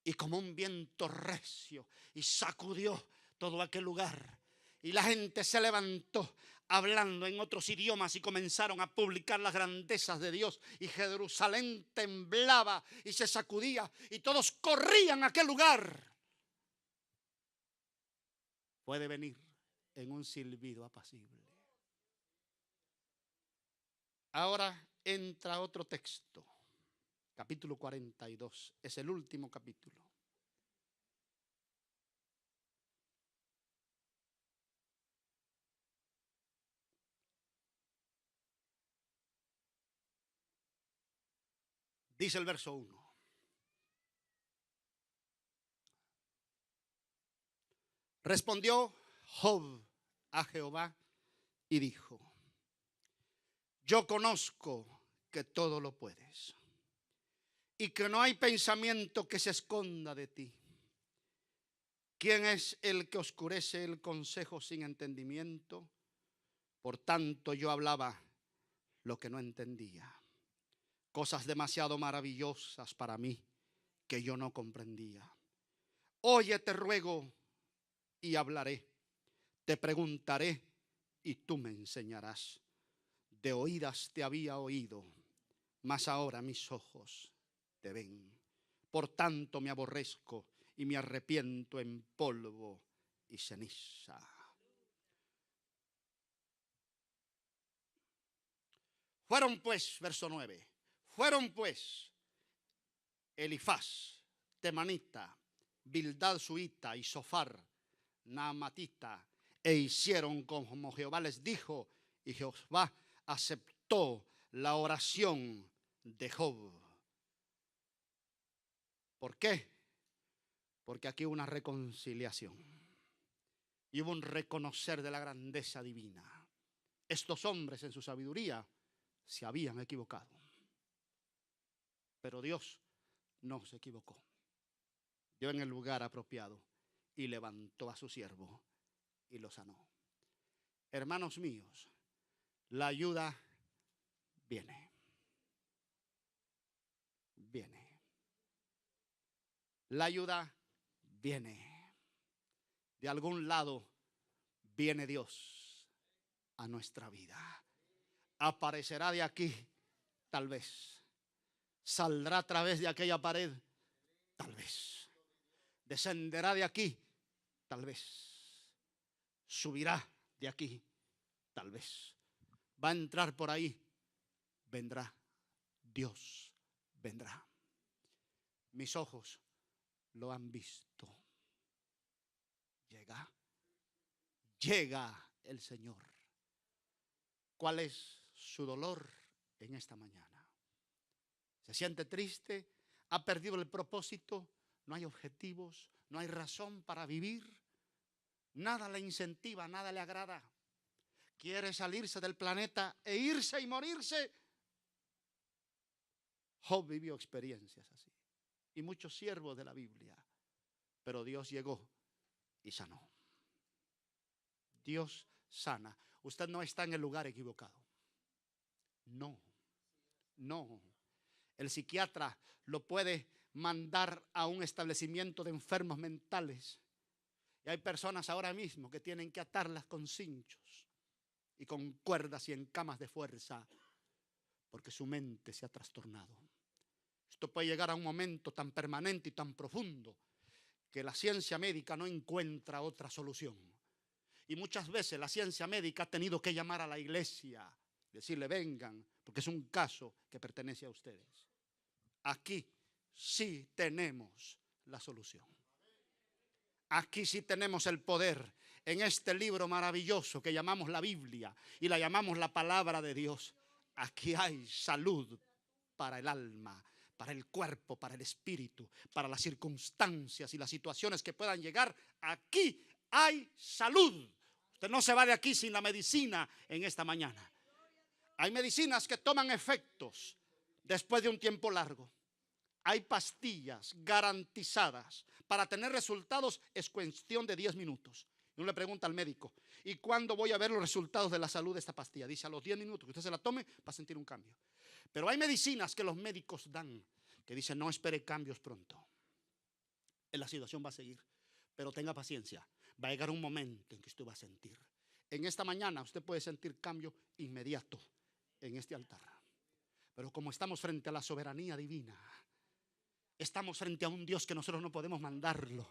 Y como un viento recio y sacudió todo aquel lugar. Y la gente se levantó hablando en otros idiomas y comenzaron a publicar las grandezas de Dios. Y Jerusalén temblaba y se sacudía y todos corrían a aquel lugar. Puede venir en un silbido apacible. Ahora entra otro texto, capítulo 42, es el último capítulo. Dice el verso 1. Respondió Job a Jehová y dijo: yo conozco que todo lo puedes y que no hay pensamiento que se esconda de ti. ¿Quién es el que oscurece el consejo sin entendimiento? Por tanto yo hablaba lo que no entendía, cosas demasiado maravillosas para mí que yo no comprendía. Oye, te ruego y hablaré, te preguntaré y tú me enseñarás. De oídas te había oído, mas ahora mis ojos te ven. Por tanto me aborrezco y me arrepiento en polvo y ceniza. Fueron pues, verso 9, fueron pues Elifaz, Temanita, Bildad Suita y Sofar, Naamatita, e hicieron como Jehová les dijo, y Jehová aceptó la oración de Job. ¿Por qué? Porque aquí hubo una reconciliación y hubo un reconocer de la grandeza divina. Estos hombres en su sabiduría se habían equivocado, pero Dios no se equivocó. Dio en el lugar apropiado y levantó a su siervo y lo sanó. Hermanos míos, la ayuda viene. La ayuda viene. De algún lado viene Dios a nuestra vida. Aparecerá de aquí, tal vez. Saldrá a través de aquella pared, tal vez. Descenderá de aquí, tal vez. Subirá de aquí, tal vez. Va a entrar por ahí, vendrá. Dios vendrá. Mis ojos lo han visto. Llega el Señor. ¿Cuál es su dolor en esta mañana? ¿Se siente triste? ¿Ha perdido el propósito? ¿No hay objetivos? ¿No hay razón para vivir? Nada le incentiva, nada le agrada. ¿Quiere salirse del planeta e irse y morirse? Job vivió experiencias así. Y muchos siervos de la Biblia. Pero Dios llegó y sanó. Dios sana. Usted no está en el lugar equivocado. No, no. El psiquiatra lo puede mandar a un establecimiento de enfermos mentales. Y hay personas ahora mismo que tienen que atarlas con cinchos y con cuerdas y en camas de fuerza porque su mente se ha trastornado. Esto puede llegar a un momento tan permanente y tan profundo que la ciencia médica no encuentra otra solución. Y muchas veces la ciencia médica ha tenido que llamar a la iglesia, decirle vengan, porque es un caso que pertenece a ustedes. Aquí sí tenemos la solución. Aquí sí tenemos el poder en este libro maravilloso que llamamos la Biblia y la llamamos la palabra de Dios. Aquí hay salud para el alma, para el cuerpo, para el espíritu, para las circunstancias y las situaciones que puedan llegar. Aquí hay salud. Usted no se va de aquí sin la medicina en esta mañana. Hay medicinas que toman efectos después de un tiempo largo. Hay pastillas garantizadas. Para tener resultados es cuestión de 10 minutos. Y uno le pregunta al médico, ¿y cuándo voy a ver los resultados de la salud de esta pastilla? Dice, a los 10 minutos que usted se la tome, va a sentir un cambio. Pero hay medicinas que los médicos dan, que dicen, no espere cambios pronto. La situación va a seguir, pero tenga paciencia. Va a llegar un momento en que usted va a sentir. En esta mañana usted puede sentir cambio inmediato en este altar. Pero como estamos frente a la soberanía divina, estamos frente a un Dios que nosotros no podemos mandarlo.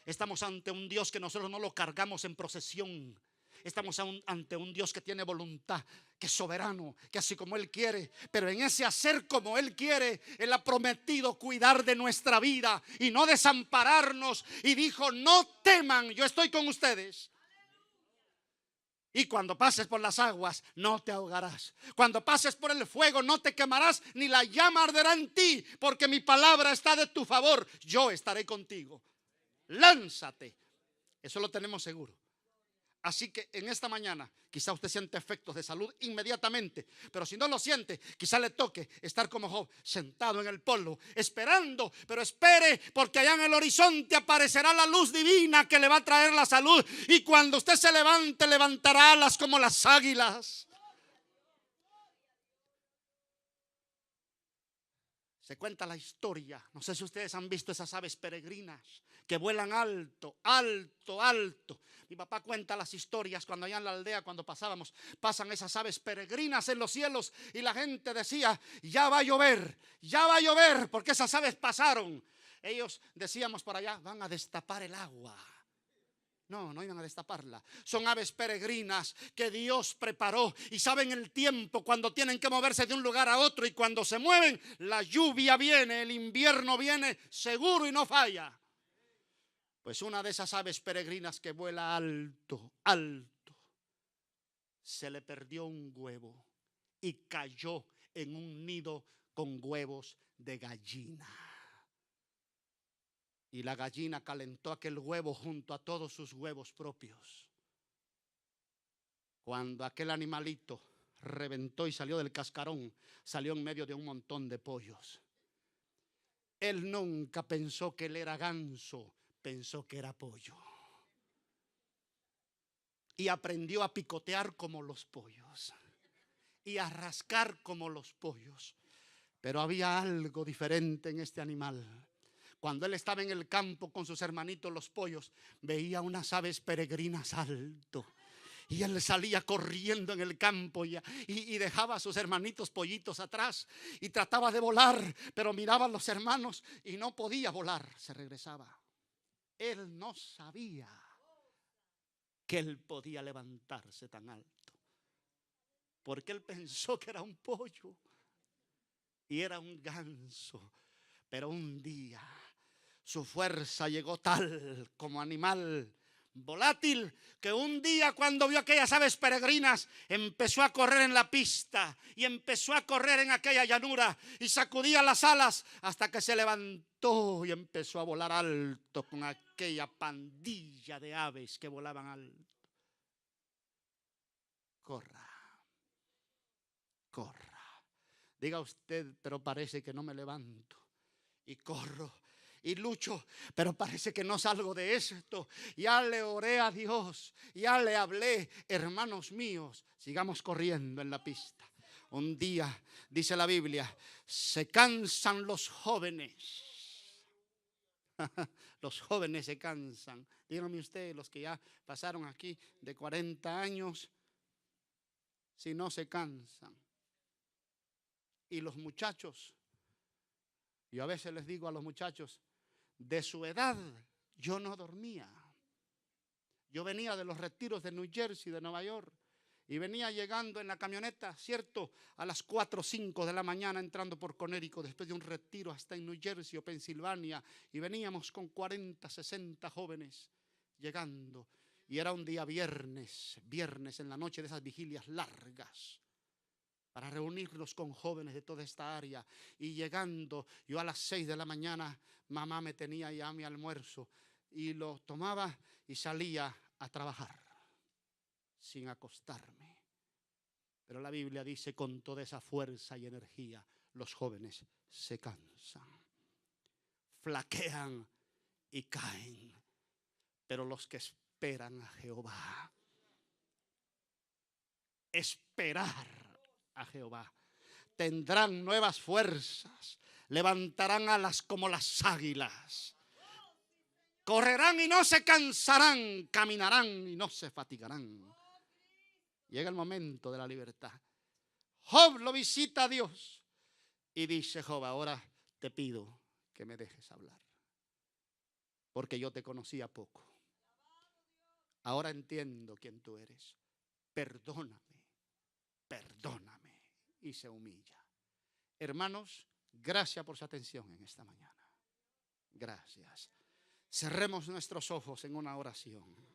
Estamos ante un Dios que nosotros no lo cargamos en procesión. Estamos ante un Dios que tiene voluntad, que es soberano, que así como Él quiere. Pero en ese hacer como Él quiere, Él ha prometido cuidar de nuestra vida y no desampararnos. Y dijo, no teman, yo estoy con ustedes. Y cuando pases por las aguas, no te ahogarás. Cuando pases por el fuego, no te quemarás, ni la llama arderá en ti, porque mi palabra está de tu favor. Yo estaré contigo. Lánzate. Eso lo tenemos seguro. Así que en esta mañana, quizá usted siente efectos de salud inmediatamente, pero si no lo siente, quizá le toque estar como Job, sentado en el polvo, esperando, pero espere, porque allá en el horizonte aparecerá la luz divina que le va a traer la salud. Y cuando usted se levante, levantará alas como las águilas. Se cuenta la historia, no sé si ustedes han visto esas aves peregrinas que vuelan alto, alto, alto. Mi papá cuenta las historias cuando allá en la aldea, cuando pasan esas aves peregrinas en los cielos y la gente decía, ya va a llover, porque esas aves pasaron. Ellos decíamos por allá, van a destapar el agua. No iban a destaparla. Son aves peregrinas que Dios preparó y saben el tiempo cuando tienen que moverse de un lugar a otro, y cuando se mueven, la lluvia viene, el invierno viene seguro y no falla. Pues una de esas aves peregrinas que vuela alto, alto, se le perdió un huevo y cayó en un nido con huevos de gallina. Y la gallina calentó aquel huevo junto a todos sus huevos propios. Cuando aquel animalito reventó y salió del cascarón, salió en medio de un montón de pollos. Él nunca pensó que él era ganso, pensó que era pollo. Y aprendió a picotear como los pollos y a rascar como los pollos. Pero había algo diferente en este animal. Cuando él estaba en el campo con sus hermanitos los pollos, veía unas aves peregrinas alto. Y él salía corriendo en el campo y dejaba a sus hermanitos pollitos atrás y trataba de volar, pero miraba a los hermanos y no podía volar, se regresaba. Él no sabía que él podía levantarse tan alto, porque él pensó que era un pollo y era un ganso. Pero un día su fuerza llegó tal como animal volátil, que un día cuando vio aquellas aves peregrinas empezó a correr en la pista y empezó a correr en aquella llanura y sacudía las alas hasta que se levantó y empezó a volar alto con aquella pandilla de aves que volaban alto. Corra, corra. Diga usted, pero parece que no me levanto y corro y lucho, pero parece que no salgo de esto. Ya le oré a Dios, ya le hablé. Hermanos míos, sigamos corriendo en la pista. Un día, dice la Biblia, se cansan los jóvenes. Los jóvenes se cansan. Díganme ustedes, los que ya pasaron aquí de 40 años, si no se cansan. Y los muchachos, yo a veces les digo a los muchachos, de su edad yo no dormía. Yo venía de los retiros de New Jersey, de Nueva York, y venía llegando en la camioneta, ¿cierto? A las 4 o 5 de la mañana entrando por Connecticut, después de un retiro hasta en New Jersey o Pensilvania, y veníamos con 40, 60 jóvenes llegando. Y era un día viernes en la noche de esas vigilias largas, para reunirnos con jóvenes de toda esta área. Y llegando, yo a las 6 de la mañana, mamá me tenía ya mi almuerzo y lo tomaba y salía a trabajar sin acostarme. Pero la Biblia dice, con toda esa fuerza y energía, los jóvenes se cansan, flaquean y caen. Pero los que esperan a Jehová, esperar a Jehová, tendrán nuevas fuerzas, levantarán alas como las águilas, correrán y no se cansarán, caminarán y no se fatigarán. Llega el momento de la libertad. Job lo visita a Dios y dice: Job, ahora te pido que me dejes hablar, porque yo te conocía poco. Ahora entiendo quién tú eres. Perdóname, perdóname. Y se humilla. Hermanos, gracias por su atención en esta mañana. Gracias. Cerremos nuestros ojos en una oración.